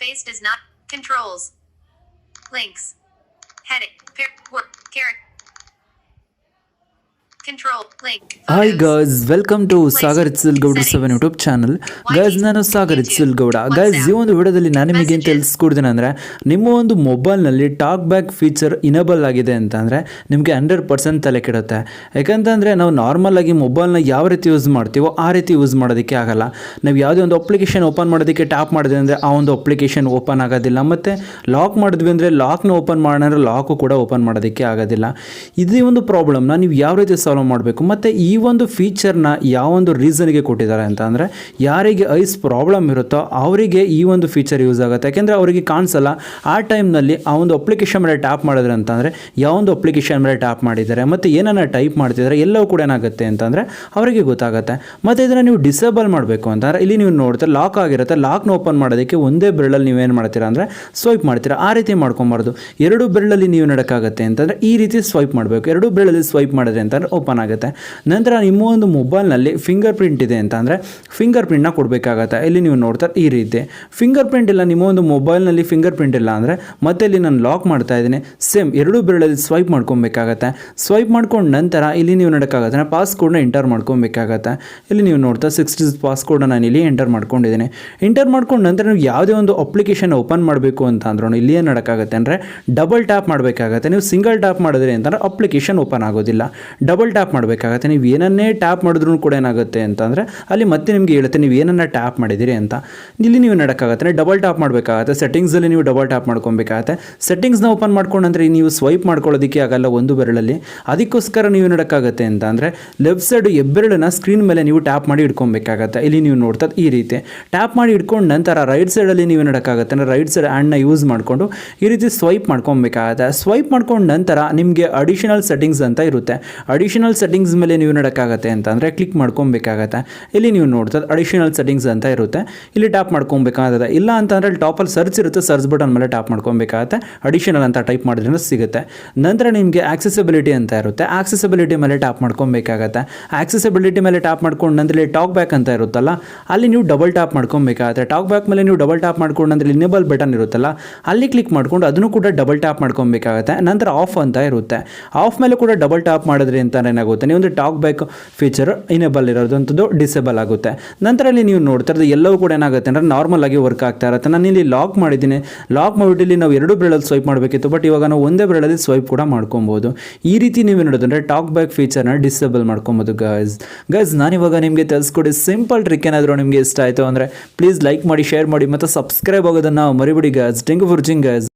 Face does not. Controls. Links. Heading. Work. Character. Control. Link. Hi Photos. guys, welcome to Sagar Itzel Gowdru 7 YouTube channel. Guys, ನಾನು Sagar ಇತ್ಸಲ್ Gowda. Guys, ಈ ಒಂದು ವಿಡಿಯೋದಲ್ಲಿ ನಾನು ನಿಮಗೆ ಏನು ತಿಳಿಸ್ಕೊಡ್ತೀನಿ ಅಂದರೆ, ನಿಮ್ಮ ಒಂದು ಮೊಬೈಲ್ನಲ್ಲಿ ಟಾಕ್ ಬ್ಯಾಕ್ ಫೀಚರ್ ಇನೇಬಲ್ ಆಗಿದೆ ಅಂತಂದರೆ ನಿಮಗೆ 100% ತಲೆ ಕೆಡುತ್ತೆ. ಯಾಕಂತಂದರೆ ನಾವು ನಾರ್ಮಲ್ ಆಗಿ ಮೊಬೈಲ್ನ ಯಾವ ರೀತಿ ಯೂಸ್ ಮಾಡ್ತೀವೋ ಆ ರೀತಿ ಯೂಸ್ ಮಾಡೋದಕ್ಕೆ ಆಗಲ್ಲ. ನಾವು ಯಾವುದೇ ಒಂದು ಅಪ್ಲಿಕೇಶನ್ ಓಪನ್ ಮಾಡೋದಕ್ಕೆ ಟ್ಯಾಪ್ ಮಾಡಿದ್ವಿ ಅಂದರೆ ಆ ಒಂದು ಅಪ್ಲಿಕೇಶನ್ ಓಪನ್ ಆಗೋದಿಲ್ಲ. ಮತ್ತು ಲಾಕ್ ಮಾಡಿದ್ವಿ ಅಂದರೆ ಲಾಕ್ನ ಓಪನ್ ಮಾಡೋಣ ಲಾಕು ಕೂಡ ಓಪನ್ ಮಾಡೋದಕ್ಕೆ ಆಗೋದಿಲ್ಲ. ಇದೇ ಒಂದು ಪ್ರಾಬ್ಲಮ್ನ ನೀವು ಯಾವ ರೀತಿ ಸಾಲ್ವ್ ಮಾಡಬೇಕು. ಮತ್ತು ಈ ಒಂದು ಫೀಚರ್ನ ಯಾವ ಒಂದು ರೀಸನ್ಗೆ ಕೊಟ್ಟಿದ್ದಾರೆ ಅಂತ ಅಂದರೆ, ಯಾರಿಗೆ ಐಸ್ ಪ್ರಾಬ್ಲಮ್ ಇರುತ್ತೋ ಅವರಿಗೆ ಈ ಒಂದು ಫೀಚರ್ ಯೂಸ್ ಆಗುತ್ತೆ. ಯಾಕೆಂದರೆ ಅವರಿಗೆ ಕಾಣಿಸಲ್ಲ ಆ ಟೈಮ್ನಲ್ಲಿ ಆ ಒಂದು ಅಪ್ಲಿಕೇಶನ್ ಮೇಲೆ ಟ್ಯಾಪ್ ಮಾಡಿದ್ರೆ ಅಂತಂದರೆ ಯಾವ ಒಂದು ಅಪ್ಲಿಕೇಶನ್ ಮೇಲೆ ಟ್ಯಾಪ್ ಮಾಡಿದ್ದಾರೆ ಮತ್ತು ಏನನ್ನ ಟೈಪ್ ಮಾಡ್ತಿದ್ದಾರೆ ಎಲ್ಲವೂ ಕೂಡ ಏನಾಗುತ್ತೆ ಅಂತಂದರೆ ಅವರಿಗೆ ಗೊತ್ತಾಗುತ್ತೆ. ಮತ್ತು ಇದನ್ನು ನೀವು ಡಿಸೇಬಲ್ ಮಾಡಬೇಕು ಅಂತಂದರೆ ಇಲ್ಲಿ ನೀವು ನೋಡ್ತಾರೆ ಲಾಕ್ ಆಗಿರುತ್ತೆ. ಲಾಕ್ನ ಓಪನ್ ಮಾಡೋದಕ್ಕೆ ಒಂದೇ ಬೆರಳಲ್ಲಿ ನೀವೇನು ಮಾಡ್ತೀರಾ ಅಂದರೆ ಸ್ವೈಪ್ ಮಾಡ್ತೀರಾ. ಆ ರೀತಿ ಮಾಡ್ಕೊಬಾರ್ದು. ಎರಡು ಬೆರಳಲ್ಲಿ ನೀವು ನಡಕ್ಕಾಗುತ್ತೆ ಅಂತಂದರೆ ಈ ರೀತಿ ಸ್ವೈಪ್ ಮಾಡಬೇಕು. ಎರಡು ಬೆರಳಲ್ಲಿ ಸ್ವೈಪ್ ಮಾಡಿದ್ರೆ ಅಂತಂದರೆ ಓಪನ್ ಆಗುತ್ತೆ. ನಂತರ ನಿಮ್ಮ ಒಂದು ಮೊಬೈಲ್ನಲ್ಲಿ ಫಿಂಗರ್ ಪ್ರಿಂಟ್ ಇದೆ ಅಂತ ಅಂದರೆ ಫಿಂಗರ್ ಪ್ರಿಂಟ್ನ ಕೊಡಬೇಕಾಗತ್ತೆ. ಇಲ್ಲಿ ನೀವು ನೋಡ್ತಾರೆ ಈ ರೀತಿ ಫಿಂಗರ್ ಪ್ರಿಂಟ್ ಇಲ್ಲ, ನಿಮ್ಮ ಒಂದು ಮೊಬೈಲ್ನಲ್ಲಿ ಫಿಂಗರ್ ಪ್ರಿಂಟ್ ಇಲ್ಲ ಅಂದರೆ ಮತ್ತೆ ಇಲ್ಲಿ ನಾನು ಲಾಕ್ ಮಾಡ್ತಾ ಇದ್ದೀನಿ. ಸೇಮ್ ಎರಡು ಬೆರಳಲ್ಲಿ ಸ್ವೈಪ್ ಮಾಡ್ಕೊಬೇಕಾಗತ್ತೆ. ಸ್ವೈಪ್ ಮಾಡ್ಕೊಂಡು ನಂತರ ಇಲ್ಲಿ ನೀವು ನಡಕ್ಕಾಗತ್ತೆ ಪಾಸ್ಕೋಡ್ನ ಎಂಟರ್ ಮಾಡ್ಕೊಬೇಕಾಗತ್ತೆ. ಇಲ್ಲಿ ನೀವು ನೋಡ್ತಾ 6 digit ಪಾಸ್ಕೋಡ್ನ ನಾನು ಇಲ್ಲಿ ಎಂಟರ್ ಮಾಡ್ಕೊಂಡಿದ್ದೀನಿ. ಎಂಟರ್ ಮಾಡ್ಕೊಂಡು ನಂತರ ನೀವು ಯಾವುದೇ ಒಂದು ಅಪ್ಲಿಕೇಶನ್ ಓಪನ್ ಮಾಡಬೇಕು ಅಂತ ಅಂದ್ರೂ ಇಲ್ಲಿ ಏನು ನಡಕ್ಕಾಗತ್ತೆ ಅಂದರೆ ಡಬಲ್ ಟ್ಯಾಪ್ ಮಾಡಬೇಕಾಗತ್ತೆ. ನೀವು ಸಿಂಗಲ್ ಟ್ಯಾಪ್ ಮಾಡಿದ್ರಿ ಅಂತಂದರೆ ಅಪ್ಲಿಕೇಶನ್ ಓಪನ್ ಆಗೋದಿಲ್ಲ. ಡಬಲ್ ಟ್ಯಾಪ್ ಮಾಡಬೇಕಾಗತ್ತೆ. ನೀವು ಏನನ್ನೇ ಟ್ಯಾಪ್ ಮಾಡಿದ್ರೂ ಕೂಡ ಏನಾಗುತ್ತೆ ಅಂತಂದರೆ ಅಲ್ಲಿ ಮತ್ತೆ ನಿಮಗೆ ಹೇಳುತ್ತೆ ನೀವು ಏನನ್ನ ಟ್ಯಾಪ್ ಮಾಡಿದ್ದೀರಿ ಅಂತ. ಇಲ್ಲಿ ನೀವು ನಡಕ್ಕಾಗತ್ತೆ ಡಬಲ್ ಟ್ಯಾಪ್ ಮಾಡಬೇಕಾಗತ್ತೆ. ಸೆಟ್ಟಿಂಗ್ಸಲ್ಲಿ ನೀವು ಡಬಲ್ ಟ್ಯಾಪ್ ಮಾಡ್ಕೊಬೇಕಾಗತ್ತೆ. ಸೆಟ್ಟಿಂಗ್ಸ್ನ ಓಪನ್ ಮಾಡ್ಕೊಂಡ್ರೆ ನೀವು ಸ್ವೈಪ್ ಮಾಡ್ಕೊಳ್ಳೋದಕ್ಕೆ ಆಗಲ್ಲ ಒಂದು ಬೆರಳಲ್ಲಿ. ಅದಕ್ಕೋಸ್ಕರ ನೀವು ನಡಕ್ಕಾಗತ್ತೆ ಅಂತ ಅಂದರೆ ಲೆಫ್ಟ್ ಸೈಡ್ ಹೆಬ್ಬೆರಳನ್ನ ಸ್ಕ್ರೀನ್ ಮೇಲೆ ನೀವು ಟ್ಯಾಪ್ ಮಾಡಿ ಇಟ್ಕೊಬೇಕಾಗತ್ತೆ. ಇಲ್ಲಿ ನೀವು ನೋಡ್ತಾ ಈ ರೀತಿ ಟ್ಯಾಪ್ ಮಾಡಿ ಇಟ್ಕೊಂಡು ನಂತರ ರೈಟ್ ಸೈಡಲ್ಲಿ ನೀವು ನಡಕ್ಕಾಗತ್ತೆ ಅಂದರೆ ರೈಟ್ ಸೈಡ್ ಹ್ಯಾಂಡ್ನ ಯೂಸ್ ಮಾಡಿಕೊಂಡು ಈ ರೀತಿ ಸ್ವೈಪ್ ಮಾಡ್ಕೊಬೇಕಾಗತ್ತೆ. ಸ್ವೈಪ್ ಮಾಡ್ಕೊಂಡು ನಂತರ ನಿಮಗೆ ಅಡಿಷನಲ್ ಸೆಟ್ಟಿಂಗ್ಸ್ ಅಂತ ಇರುತ್ತೆ. ಅಡಿಷನಲ್ ಸೆಟ್ಟಿಂಗ್ಸ್ ಮೇಲೆ ನೀವು ನಡಕ್ಕಾಗತ್ತೆ ಅಂತ ಅಂದರೆ ಕ್ಲಿಕ್ ಮಾಡ್ಕೊಬೇಕಾಗತ್ತೆ. ಇಲ್ಲಿ ನೀವು ನೋಡ್ತಾ ಅಡಿಷನಲ್ ಸೆಟ್ಟಿಂಗ್ಸ್ ಅಂತ ಇರುತ್ತೆ. ಇಲ್ಲಿ ಟ್ಯಾಪ್ ಮಾಡ್ಕೊಬೇಕಾಗತ್ತೆ. ಇಲ್ಲ ಅಂತಂದರೆ ಟಾಪಲ್ಲಿ ಸರ್ಚ್ ಇರುತ್ತೆ. ಸರ್ಚ್ ಬಟನ್ ಮೇಲೆ ಟ್ಯಾಪ್ ಮಾಡ್ಕೊಬೇಕಾಗತ್ತೆ. ಅಡಿಷನಲ್ ಅಂತ ಟೈಪ್ ಮಾಡಿದ್ರೆ ಸಿಗುತ್ತೆ. ನಂತರ ನಿಮಗೆ ಆಕ್ಸೆಸಿಬಿಲಿಟಿ ಅಂತ ಇರುತ್ತೆ. ಆಕ್ಸೆಸಿಬಿಲಿಟಿ ಮೇಲೆ ಟ್ಯಾಪ್ ಮಾಡ್ಕೊಬೇಕಾಗತ್ತೆ. ಆಕ್ಸೆಸಿಬಿಲಿಟಿ ಮೇಲೆ ಟ್ಯಾಪ್ ಮಾಡ್ಕೊಂಡು ನಂತರ ಇಲ್ಲಿ ಟಾಕ್ ಬ್ಯಾಕ್ ಅಂತ ಇರುತ್ತಲ್ಲ ಅಲ್ಲಿ ನೀವು ಡಬಲ್ ಟ್ಯಾಪ್ ಮಾಡ್ಕೊಬೇಕಾಗತ್ತೆ. ಟಾಕ್ ಬ್ಯಾಕ್ ಮೇಲೆ ನೀವು ಡಬಲ್ ಟ್ಯಾಪ್ ಮಾಡ್ಕೊಂಡು ನಂತರ ಇನೇಬಲ್ ಬಟನ್ ಇರುತ್ತಲ್ಲ ಅಲ್ಲಿ ಕ್ಲಿಕ್ ಮಾಡ್ಕೊಂಡು ಅದನ್ನು ಕೂಡ ಡಬಲ್ ಟ್ಯಾಪ್ ಮಾಡ್ಕೊಬೇಕಾಗತ್ತೆ. ನಂತರ ಆಫ್ ಅಂತ ಇರುತ್ತೆ. ಆಫ್ ಮೇಲೆ ಕೂಡ ಡಬಲ್ ಟ್ಯಾಪ್ ಮಾಡಿದ್ರಿ ಅಂತ ಏನಾಗುತ್ತೆ ನೀವು ಒಂದು ಟಾಕ್ ಬ್ಯಾಕ್ ಫೀಚರ್ ಇನೇಬಲ್ ಇರೋದಂಥದ್ದು ಡಿಸೇಬಲ್ ಆಗುತ್ತೆ. ನಂತರ ಇಲ್ಲಿ ನೀವು ನೋಡ್ತಾ ಇರೋದು ಎಲ್ಲವೂ ಕೂಡ ಏನಾಗುತ್ತೆ ಅಂದರೆ ನಾರ್ಮಲ್ ಆಗಿ ವರ್ಕ್ ಆಗ್ತಾ ಇರುತ್ತೆ. ನಾನು ಇಲ್ಲಿ ಲಾಕ್ ಮಾಡಿದ್ದೀನಿ. ಲಾಕ್ ಮಾಡಿಬಿಟ್ಟು ಇಲ್ಲಿ ನಾವು ಎರಡು ಬೆರಳಲ್ಲಿ ಸ್ವೈಪ್ ಮಾಡಬೇಕಿತ್ತು, ಬಟ್ ಇವಾಗ ನಾವು ಒಂದೇ ಬೆರಳಲ್ಲಿ ಸ್ವೈಪ್ ಕೂಡ ಮಾಡ್ಕೊಬೋದು. ಈ ರೀತಿ ನೀವು ನೋಡೋದಂದರೆ ಟಾಕ್ ಬ್ಯಾಕ್ ಫೀಚರ್ನ ಡಿಸೇಬಲ್ ಮಾಡ್ಕೊಬೋದು. ಗೈಸ್ ನಾನಿವಾಗ ನಿಮಗೆ ತಿಳಿಸ್ಕೊಡಿ ಸಿಂಪಲ್ ಟ್ರಿಕ್. ಏನಾದರೂ ನಿಮಗೆ ಇಷ್ಟ ಆಯಿತು ಅಂದರೆ ಪ್ಲೀಸ್ ಲೈಕ್ ಮಾಡಿ, ಶೇರ್ ಮಾಡಿ ಮತ್ತು ಸಬ್ಸ್ಕ್ರೈಬ್ ಆಗೋದನ್ನು ಮರಿಬಿಡಿ guys. Thank you for watching guys.